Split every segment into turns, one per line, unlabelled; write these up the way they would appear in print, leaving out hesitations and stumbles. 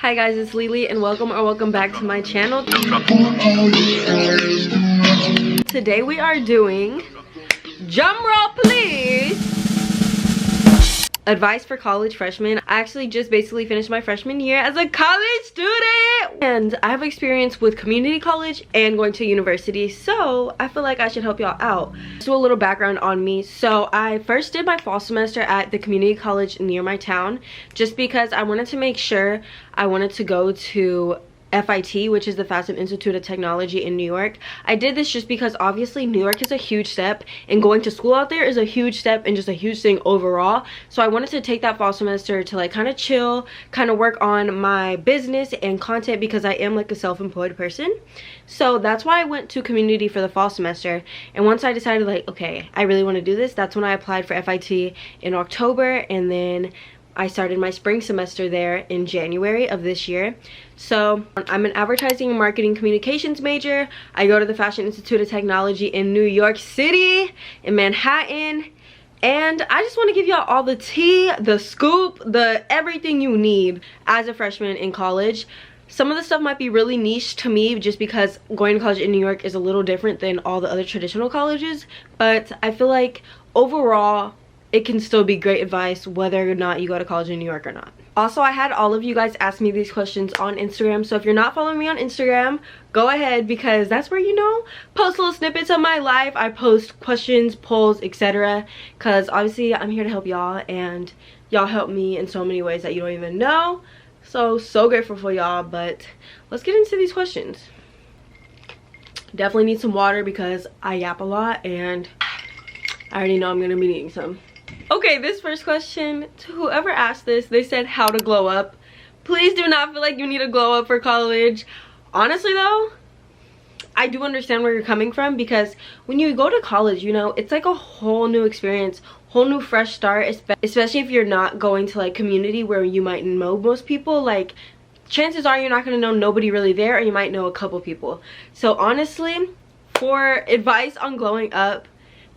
Hi guys, it's Lily and welcome back to my channel. Today we are doing, drum roll please, advice for college freshmen. I actually just basically finished my freshman year as a college student, and I have experience with community college and going to university, so I feel like I should help y'all out. Just do a little background on me. So I first did my fall semester at the community college near my town just because I wanted to make sure I wanted to go to FIT, which is the Fashion Institute of Technology in New York. I did this just because obviously New York is a huge step, and going to school out there is a huge step and just a huge thing overall. So I wanted to take that fall semester to like kind of chill, kind of work on my business and content, because I am like a self-employed person. So that's why I went to community for the fall semester. And once I decided like, okay, I really want to do this, that's when I applied for FIT in October, and then I started my spring semester there in January of this year. So I'm an advertising and marketing communications major. I go to the Fashion Institute of Technology in New York City, in Manhattan. And I just want to give y'all all the tea, the scoop, the everything you need as a freshman in college. Some of the stuff might be really niche to me just because going to college in New York is a little different than all the other traditional colleges. But I feel like overall, it can still be great advice whether or not you go to college in New York or not. Also, I had all of you guys ask me these questions on Instagram, so if you're not following me on Instagram, go ahead, because that's where, you know, post little snippets of my life. I post questions, polls, etc. because obviously I'm here to help y'all, and y'all help me in so many ways that you don't even know. So grateful for y'all. But let's get into these questions. Definitely need some water because I yap a lot and I already know I'm gonna be needing some. Okay, this first question, to whoever asked this, they said how to glow up. Please do not feel like you need to glow up for college. Honestly though, I do understand where you're coming from, because when you go to college, you know, it's like a whole new experience, whole new fresh start, especially if you're not going to like community where you might know most people. Like, chances are you're not going to know nobody really there, or you might know a couple people. So honestly, for advice on glowing up,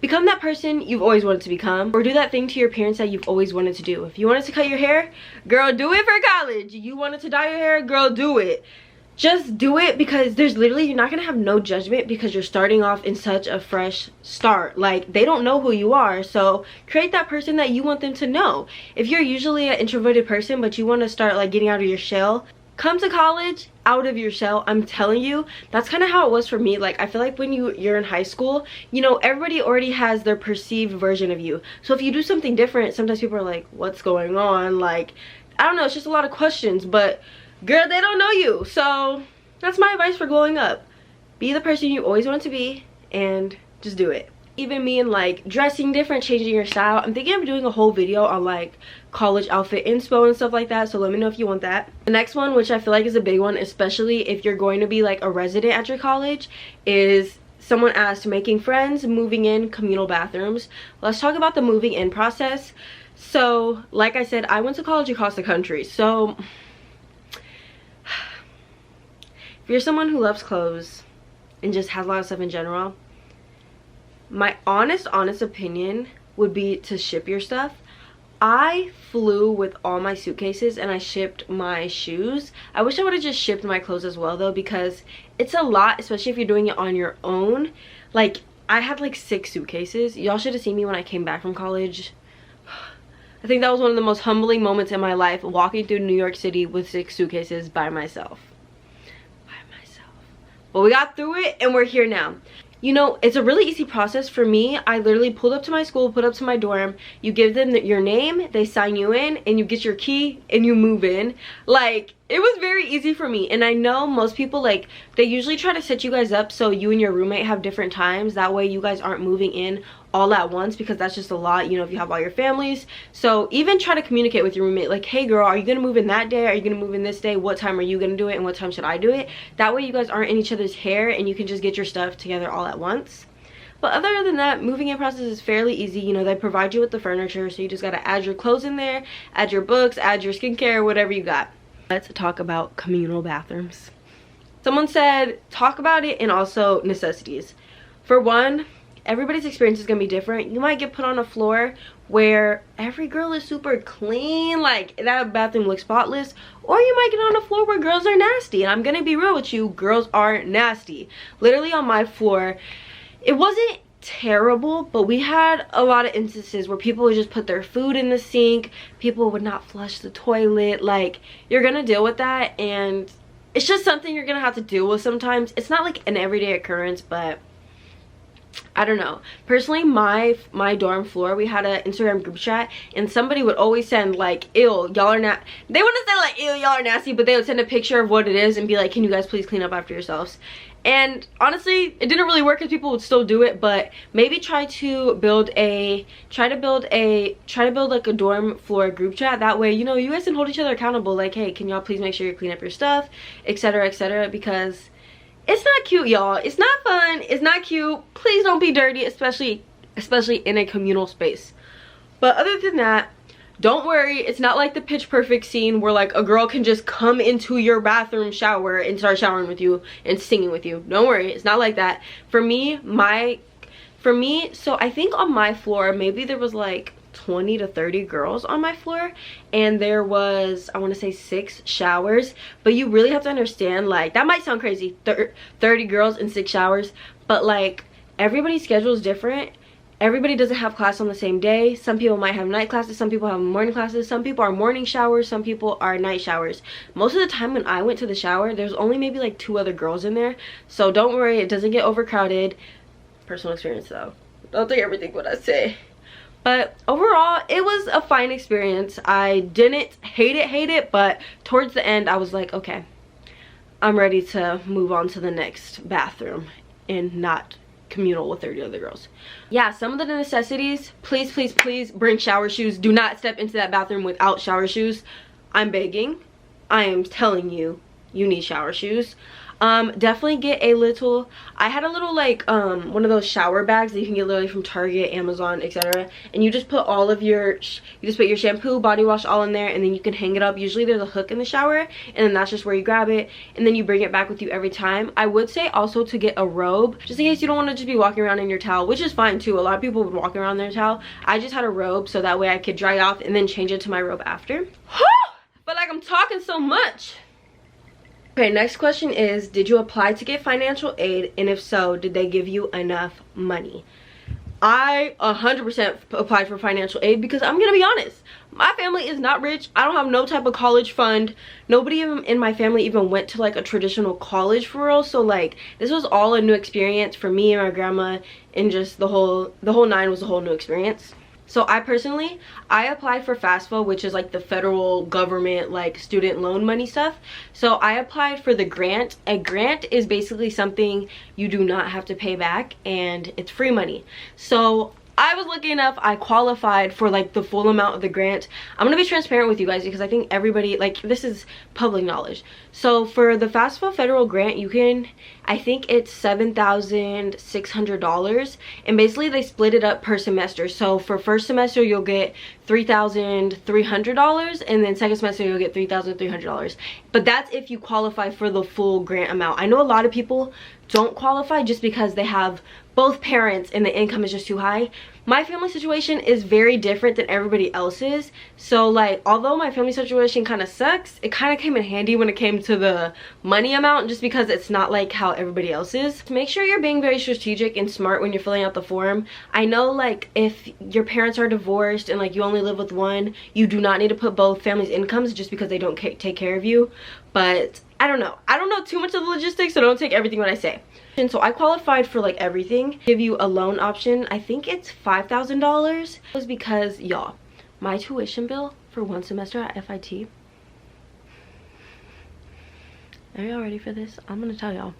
become that person you've always wanted to become, or do that thing to your parents that you've always wanted to do. If you wanted to cut your hair, girl, do it for college. You wanted to dye your hair, girl, do it. Just do it, because there's literally, you're not gonna have no judgment because you're starting off in such a fresh start. Like, they don't know who you are, so create that person that you want them to know. If you're usually an introverted person but you want to start like getting out of your shell, come to college out of your shell. I'm telling you, that's kind of how it was for me. Like, I feel like when you're in high school, you know, everybody already has their perceived version of you. So if you do something different, sometimes people are like, what's going on? Like, I don't know, it's just a lot of questions. But girl, they don't know you. So that's my advice for glowing up. Be the person you always wanted to be and just do it. Even me and like dressing different, changing your style, I'm thinking of doing a whole video on like college outfit inspo and stuff like that, so let me know if you want that. The next one, which I feel like is a big one, especially if you're going to be like a resident at your college, is someone asked, making friends, moving in, communal bathrooms. Let's talk about the moving in process. So like I said, I went to college across the country, so if you're someone who loves clothes and just has a lot of stuff in general, my honest opinion would be to ship your stuff. I flew with all my suitcases and I shipped my shoes. I wish I would have just shipped my clothes as well though, because it's a lot, especially if you're doing it on your own. Like, I had like 6 suitcases. Y'all should have seen me when I came back from college. I think that was one of the most humbling moments in my life, walking through New York City with 6 suitcases by myself. But we got through it and we're here now. You know, it's a really easy process for me. I literally pulled up to my school, put up to my dorm. You give them your name, they sign you in, and you get your key and you move in. Like, it was very easy for me. And I know most people, like, they usually try to set you guys up so you and your roommate have different times. That way you guys aren't moving in all at once, because that's just a lot, you know, if you have all your families. So even try to communicate with your roommate, like, hey girl, are you gonna move in that day? Are you gonna move in this day? What time are you gonna do it, and what time should I do it? That way you guys aren't in each other's hair and you can just get your stuff together all at once. But other than that, moving in process is fairly easy. You know, they provide you with the furniture, so you just gotta add your clothes in there, add your books, add your skincare, whatever you got. Let's talk about communal bathrooms. Someone said talk about it, and also necessities. For one, everybody's experience is gonna be different. You might get put on a floor where every girl is super clean, like that bathroom looks spotless, or you might get on a floor where girls are nasty. And I'm gonna be real with you, girls are nasty. Literally on my floor, it wasn't terrible, but we had a lot of instances where people would just put their food in the sink, people would not flush the toilet. Like, you're gonna deal with that, and it's just something you're gonna have to deal with sometimes. It's not like an everyday occurrence, but I don't know. Personally, my dorm floor, we had an Instagram group chat, and somebody would always send like, ew, y'all are not, they wouldn't say like, ew, y'all are nasty, but they would send a picture of what it is and be like, can you guys please clean up after yourselves? And honestly, it didn't really work because people would still do it, but maybe try to build like a dorm floor group chat. That way, you know, you guys can hold each other accountable, like, hey, can y'all please make sure you clean up your stuff, etc., because it's not cute, y'all. It's not fun. It's not cute. Please don't be dirty, especially in a communal space. But other than that, don't worry. It's not like the Pitch Perfect scene where like a girl can just come into your bathroom shower and start showering with you and singing with you. Don't worry. It's not like that. For me, so I think on my floor, maybe there was like 20 to 30 girls on my floor, and there was, I want to say 6 showers. But you really have to understand, like, that might sound crazy, 30 girls and 6 showers, but like everybody's schedule is different. Everybody doesn't have class on the same day. Some people might have night classes, some people have morning classes, some people are morning showers, some people are night showers. Most of the time when I went to the shower, there's only maybe like 2 other girls in there, so don't worry, it doesn't get overcrowded. Personal experience though, don't take everything what I say. But overall, it was a fine experience. I didn't hate it, but towards the end, I was like, okay, I'm ready to move on to the next bathroom and not communal with 30 other girls. Yeah, some of the necessities, please bring shower shoes. Do not step into that bathroom without shower shoes. I'm begging. I am telling you, you need shower shoes. Definitely get a little, I had a little like one of those shower bags that you can get literally from Target, Amazon, etc. And you just put all of your, you just put your shampoo, body wash all in there, and then you can hang it up. Usually there's a hook in the shower, and then that's just where you grab it, and then you bring it back with you every time. I would say also to get a robe, just in case you don't want to just be walking around in your towel, which is fine too. A lot of people would walk around in their towel. I just had a robe so that way I could dry off and then change it to my robe after. But like, I'm talking so much. Okay, next question is, did you apply to get financial aid, and if so, did they give you enough money? I 100% applied for financial aid because I'm gonna be honest, my family is not rich. I don't have no type of college fund. Nobody even in my family even went to like a traditional college for real, so like this was all a new experience for me and my grandma, and just the whole nine was a whole new experience. So I applied for FAFSA, which is like the federal government like student loan money stuff. So I applied for the grant. A grant is basically something you do not have to pay back, and it's free money. So I was lucky enough, I qualified for like the full amount of the grant. I'm gonna be transparent with you guys because I think everybody, like, this is public knowledge. So for the FAFSA federal grant, you can, I think it's $7,600, and basically they split it up per semester. So for first semester you'll get $3,300, and then second semester you'll get $3,300. But that's if you qualify for the full grant amount. I know a lot of people don't qualify just because they have both parents and the income is just too high. My family situation is very different than everybody else's, so like, although my family situation kind of sucks, it kind of came in handy when it came to the money amount, just because it's not like how everybody else is. Make sure you're being very strategic and smart when you're filling out the form. I know like if your parents are divorced and like you only live with one, you do not need to put both families' incomes just because they don't take care of you. But I don't know too much of the logistics, so don't take everything what I say. And so I qualified for like everything. Give you a loan option. I think it's $5,000. It was because, y'all, my tuition bill for one semester at FIT. Are y'all ready for this? I'm gonna tell y'all.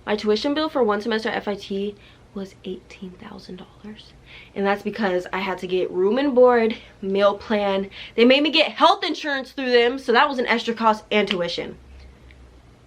My tuition bill for one semester at FIT was $18,000. And that's because I had to get room and board, meal plan. They made me get health insurance through them, so that was an extra cost, and tuition.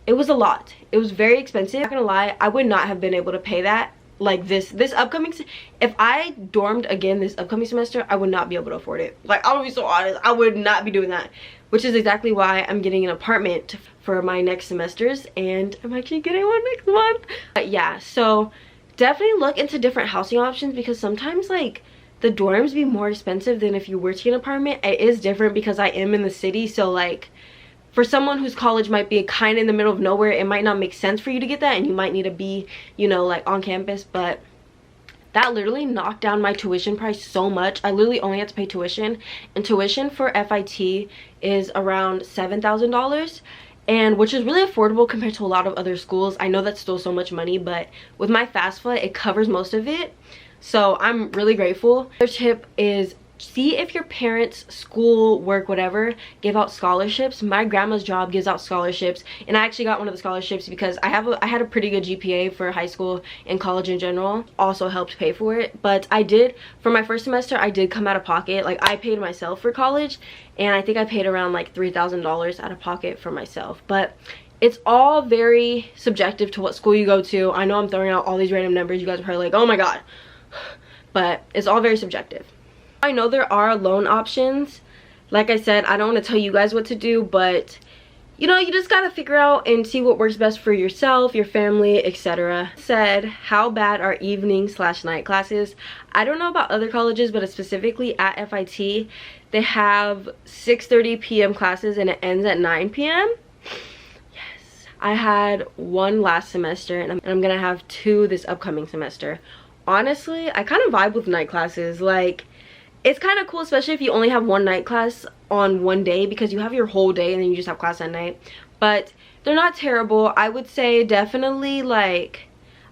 It was a lot. It was very expensive. I'm not gonna lie, I would not have been able to pay that like this upcoming, if I dormed again this upcoming semester, I would not be able to afford it. Like, I'm gonna be so honest, I would not be doing that, which is exactly why I'm getting an apartment for my next semesters, and I'm actually getting one next month. But yeah, so definitely look into different housing options, because sometimes like the dorms be more expensive than if you were to get an apartment. It is different because I am in the city, so like for someone whose college might be kind of in the middle of nowhere, it might not make sense for you to get that, and you might need to be, you know, like on campus. But that literally knocked down my tuition price so much. I literally only had to pay tuition, and tuition for FIT is around $7,000, and which is really affordable compared to a lot of other schools. I know that's still so much money, but with my FAFSA it covers most of it, so I'm really grateful. Another tip is see if your parents' school, work, whatever give out scholarships. My grandma's job gives out scholarships, and I actually got one of the scholarships because I had a pretty good GPA for high school and college in general. Also helped pay for it. But I did, for my first semester, I did come out of pocket. Like, I paid myself for college, and I think I paid around like $3,000 out of pocket for myself. But it's all very subjective to what school you go to. I know I'm throwing out all these random numbers. You guys are probably like, oh my god. But it's all very subjective. I know there are loan options. Like I said, I don't want to tell you guys what to do, but you know, you just gotta figure out and see what works best for yourself, your family, etc. Said, how bad are evening/night classes? I don't know about other colleges, but specifically at FIT, they have 6:30 p.m. classes and it ends at 9 p.m. Yes, I had one last semester, and I'm gonna have 2 this upcoming semester. Honestly, I kind of vibe with night classes. Like, it's kind of cool, especially if you only have one night class on one day, because you have your whole day and then you just have class at night. But they're not terrible. I would say definitely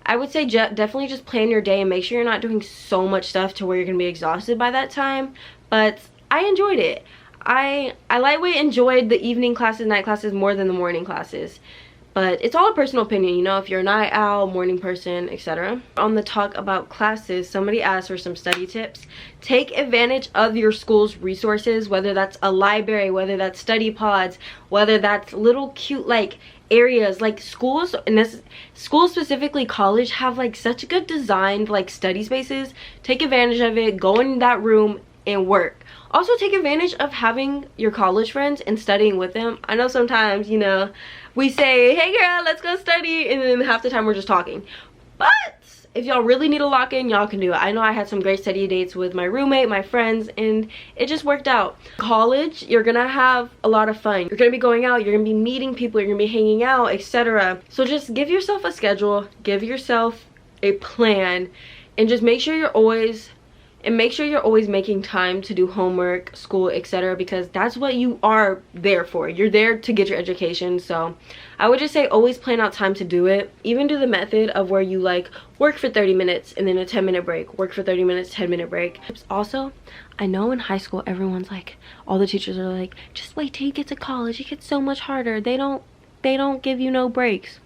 definitely just plan your day and make sure you're not doing so much stuff to where you're gonna be exhausted by that time. But I enjoyed it. I lightweight enjoyed the evening classes, night classes more than the morning classes. But it's all a personal opinion, you know, if you're a night owl, morning person, etc. On the talk about classes, somebody asked for some study tips. Take advantage of your school's resources, whether that's a library, whether that's study pods, whether that's little cute like areas. Like schools, and this school specifically college, have like such good designed like study spaces. Take advantage of it, go in that room and work. Also take advantage of having your college friends and studying with them. I know sometimes, you know, we say, hey girl, let's go study, and then half the time we're just talking. But if y'all really need a lock-in, y'all can do it. I know I had some great study dates with my roommate, my friends, and it just worked out. College, you're gonna have a lot of fun. You're gonna be going out, you're gonna be meeting people, you're gonna be hanging out, etc. So just give yourself a schedule, give yourself a plan, and just make sure you're always making time to do homework, school, etc., because that's what you are there for. You're there to get your education. So I would just say always plan out time to do it. Even do the method of where you like work for 30 minutes and then a 10-minute break, work for 30 minutes, 10-minute break. Also, I know in high school everyone's like, all the teachers are like, just wait till you get to college, it gets so much harder. They don't give you no breaks.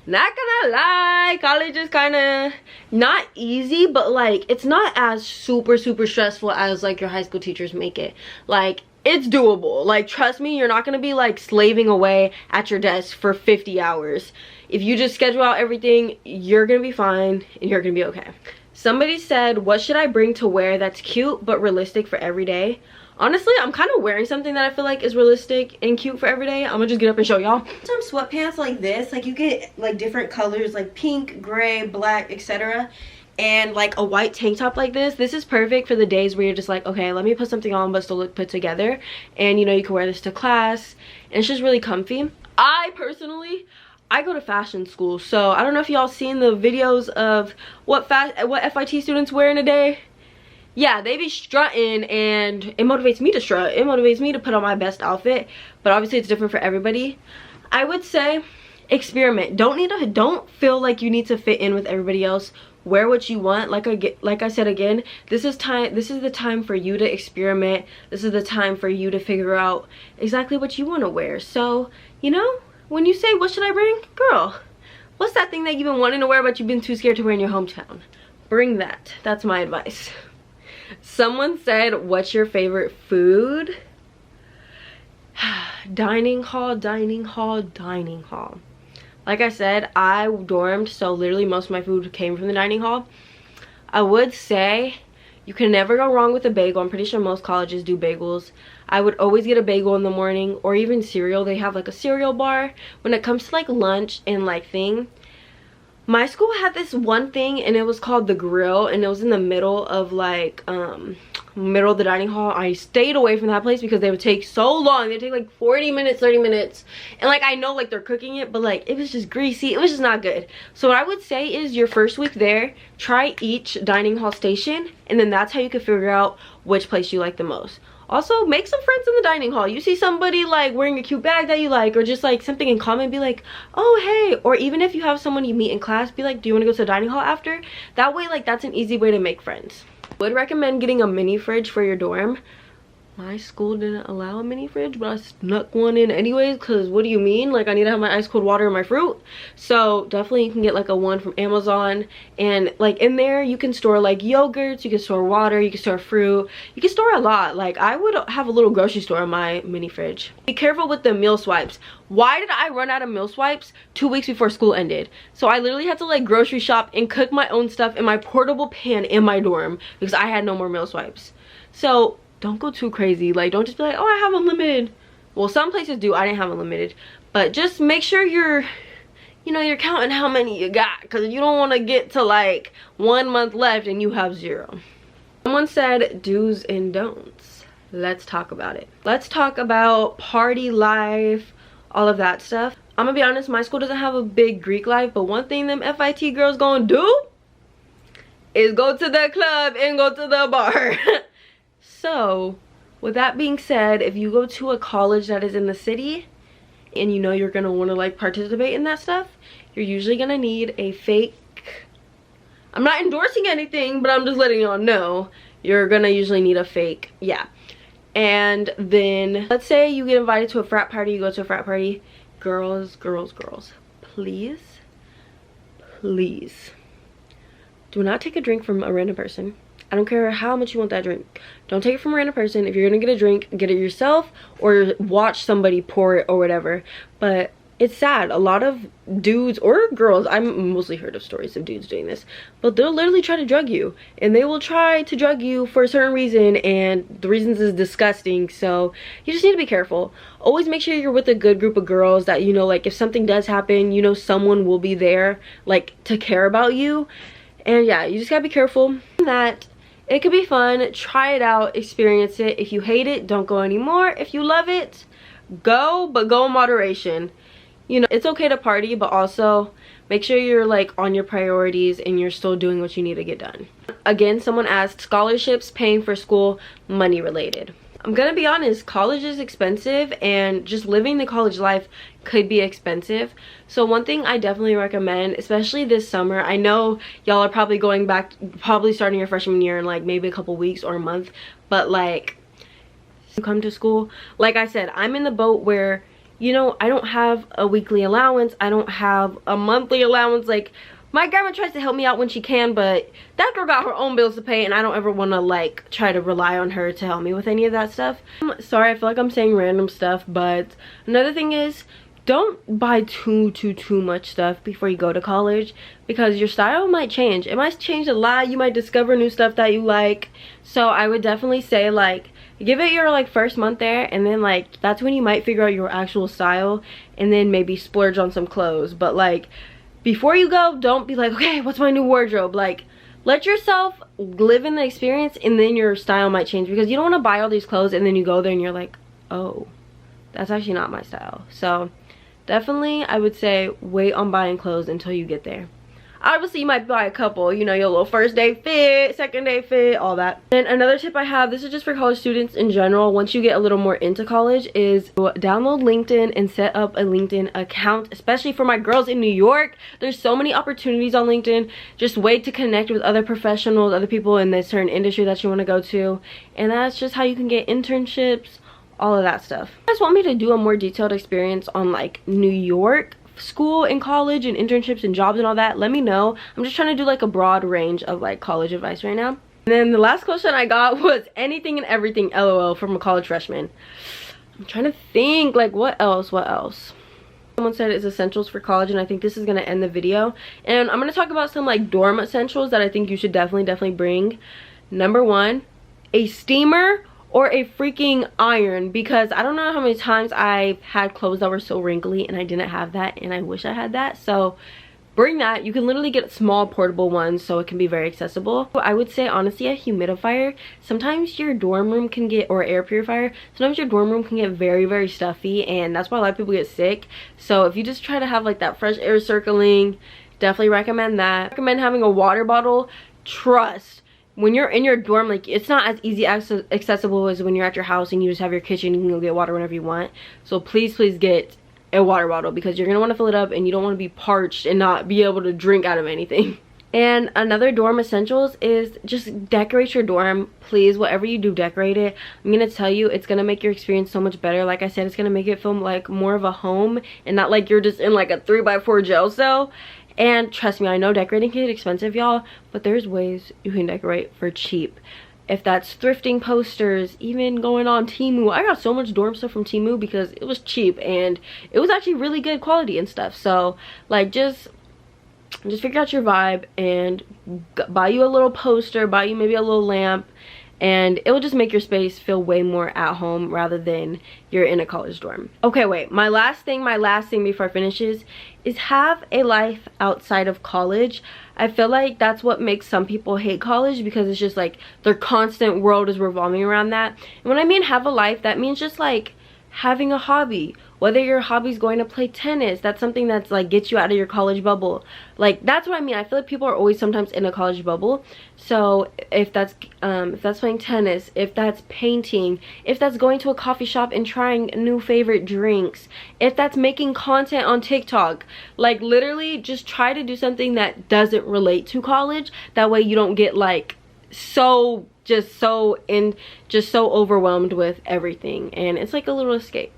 Not gonna lie, college is kind of not easy, but like it's not as super stressful as like your high school teachers make it. Like, it's doable. Like, trust me, you're not gonna be like slaving away at your desk for 50 hours. If you just schedule out everything, you're gonna be fine and you're gonna be okay. Somebody said, what should I bring to wear that's cute but realistic for every day? Honestly, I'm kind of wearing something that I feel like is realistic and cute for every day. I'm gonna just get up and show y'all. Some sweatpants like this. Like, you get like different colors like pink, gray, black, etc. And like a white tank top like this. This is perfect for the days where you're just like, okay, let me put something on but still look put together. And you know, you can wear this to class. And it's just really comfy. I go to fashion school. So I don't know if y'all seen the videos of what FIT students wear in a day. Yeah, they be strutting, and it motivates me to strut. It motivates me to put on my best outfit, but obviously it's different for everybody. I would say experiment. Don't feel like you need to fit in with everybody else. Wear what you want. Like I said again, this is the time for you to experiment. This is the time for you to figure out exactly what you want to wear. So, you know, when you say, what should I bring? Girl, what's that thing that you've been wanting to wear but you've been too scared to wear in your hometown? Bring that. That's my advice. Someone said, what's your favorite food? Dining hall, dining hall, dining hall. Like I said, I dormed, so literally most of my food came from the dining hall. I would say you can never go wrong with a bagel. I'm pretty sure most colleges do bagels. I would always get a bagel in the morning, or even cereal. They have like a cereal bar. When it comes to like lunch and like thing, My school had this one thing and it was called the grill, and it was in the middle of like middle of the dining hall. I stayed away from that place because they would take so long. They take like 40 minutes, 30 minutes, and like I know like they're cooking it, but like it was just greasy. It was just not good. So what I would say is your first week there, try each dining hall station, and then that's how you can figure out which place you like the most. Also, make some friends in the dining hall. You see somebody like wearing a cute bag that you like, or just like something in common, be like, oh hey. Or even if you have someone you meet in class, be like, do you want to go to the dining hall after? That way, like, that's an easy way to make friends. Would recommend getting a mini fridge for your dorm. My school didn't allow a mini fridge, but I snuck one in anyways, because what do you mean? Like, I need to have my ice cold water and my fruit. So definitely you can get like a one from Amazon, and like in there you can store like yogurts, you can store water, you can store fruit, you can store a lot. Like I would have a little grocery store in my mini fridge. Be careful with the meal swipes. Why did I run out of meal swipes 2 weeks before school ended? So I literally had to like grocery shop and cook my own stuff in my portable pan in my dorm because I had no more meal swipes. So don't go too crazy. Like, don't just be like, oh, I have unlimited. Well, some places do. I didn't have unlimited, but just make sure you're counting how many you got, because you don't want to get to like 1 month left and you have 0. Someone said do's and don'ts. Let's talk about it. Let's talk about party life, all of that stuff. I'm gonna be honest, my school doesn't have a big Greek life, but one thing them FIT girls gonna do is go to the club and go to the bar. So with that being said, if you go to a college that is in the city and you know you're gonna want to like participate in that stuff, you're usually gonna need a fake, I'm not endorsing anything, but I'm just letting y'all know, you're gonna usually need a fake, yeah. And then let's say you get invited to a frat party, you go to a frat party. Girls, please do not take a drink from a random person. I don't care how much you want that drink. Don't take it from a random person. If you're gonna get a drink, get it yourself or watch somebody pour it or whatever. But it's sad. A lot of dudes or girls, I've mostly heard of stories of dudes doing this, but they'll literally try to drug you. And they will try to drug you for a certain reason, and the reasons is disgusting. So you just need to be careful. Always make sure you're with a good group of girls that, you know, like if something does happen, you know someone will be there like to care about you. And yeah, you just gotta be careful. That it could be fun. Try it out, experience it. If you hate it, don't go anymore. If you love it, go, but go in moderation. You know, it's okay to party, but also make sure you're like on your priorities and you're still doing what you need to get done. Again, someone asked, scholarships, paying for school, money related. I'm gonna be honest, college is expensive, and just living the college life could be expensive. So one thing I definitely recommend, especially this summer, I know y'all are probably going back, probably starting your freshman year in like maybe a couple weeks or a month, but like you come to school, like I said, I'm in the boat where, you know, I don't have a weekly allowance, I don't have a monthly allowance. Like my grandma tries to help me out when she can, but that girl got her own bills to pay, and I don't ever want to like try to rely on her to help me with any of that stuff. Sorry, I feel like I'm saying random stuff, but another thing is, don't buy too much stuff before you go to college, because your style might change. It might change a lot. You might discover new stuff that you like. So I would definitely say like give it your like first month there, and then like that's when you might figure out your actual style, and then maybe splurge on some clothes. But like before you go, don't be like, okay, what's my new wardrobe? Like let yourself live in the experience, and then your style might change, because you don't want to buy all these clothes and then you go there and you're like, oh, that's actually not my style. So definitely I would say wait on buying clothes until you get there. Obviously you might buy a couple, you know, your little first day fit, second day fit, all that. And another tip I have, this is just for college students in general, once you get a little more into college, is download LinkedIn and set up a LinkedIn account, especially for my girls in New York. There's so many opportunities on LinkedIn. Just wait to connect with other professionals, other people in this certain industry that you want to go to, and that's just how you can get internships, all of that stuff. If you guys want me to do a more detailed experience on like New York school and college and internships and jobs and all that, let me know. I'm just trying to do like a broad range of like college advice right now. And then the last question I got was anything and everything LOL from a college freshman. I'm trying to think like what else. Someone said it's essentials for college, and I think this is going to end the video. And I'm going to talk about some like dorm essentials that I think you should definitely bring. Number 1, a steamer or a freaking iron, because I don't know how many times I've had clothes that were so wrinkly and I didn't have that, and I wish I had that. So bring that. You can literally get small portable ones so it can be very accessible. I would say honestly a humidifier. Sometimes your dorm room can get, or air purifier, sometimes your dorm room can get very stuffy, and that's why a lot of people get sick. So if you just try to have like that fresh air circling, definitely recommend that. I recommend having a water bottle. Trust, when you're in your dorm, like, it's not as easy accessible as when you're at your house and you just have your kitchen, you can go get water whenever you want. So please get a water bottle, because you're gonna want to fill it up and you don't want to be parched and not be able to drink out of anything. And another dorm essentials is just decorate your dorm. Please, whatever you do, decorate it. I'm gonna tell you, it's gonna make your experience so much better. Like I said, it's gonna make it feel like more of a home and not like you're just in like a 3x4 jail cell. And trust me, I know decorating can get expensive, y'all, but there's ways you can decorate for cheap. If that's thrifting posters, even going on Temu. I got so much dorm stuff from Temu because it was cheap and it was actually really good quality and stuff. So like, just figure out your vibe and buy you a little poster, buy you maybe a little lamp, and it will just make your space feel way more at home rather than you're in a college dorm. Okay, wait, my last thing before I finish is have a life outside of college. I feel like that's what makes some people hate college, because it's just like their constant world is revolving around that. And when I mean have a life, that means just like having a hobby. Whether your hobby is going to play tennis, that's something that's like gets you out of your college bubble. Like, that's what I mean. I feel like people are always sometimes in a college bubble. So if that's playing tennis, if that's painting, if that's going to a coffee shop and trying new favorite drinks, if that's making content on TikTok, like literally just try to do something that doesn't relate to college. That way you don't get like so overwhelmed with everything, and it's like a little escape.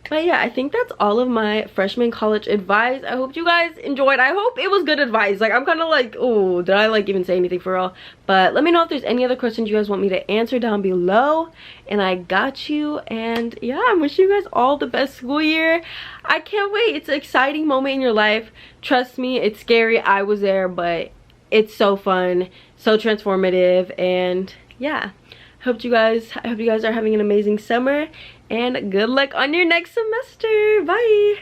But yeah, I think that's all of my freshman college advice. I hope you guys enjoyed. I hope it was good advice. Like, I'm kind of like, oh, did I like even say anything for real? But let me know if there's any other questions you guys want me to answer down below, and I got you. And yeah, I'm wishing you guys all the best school year. I can't wait. It's an exciting moment in your life. Trust me, it's scary. I was there, but it's so fun, so transformative, and yeah. I hope you guys are having an amazing summer, and good luck on your next semester. Bye.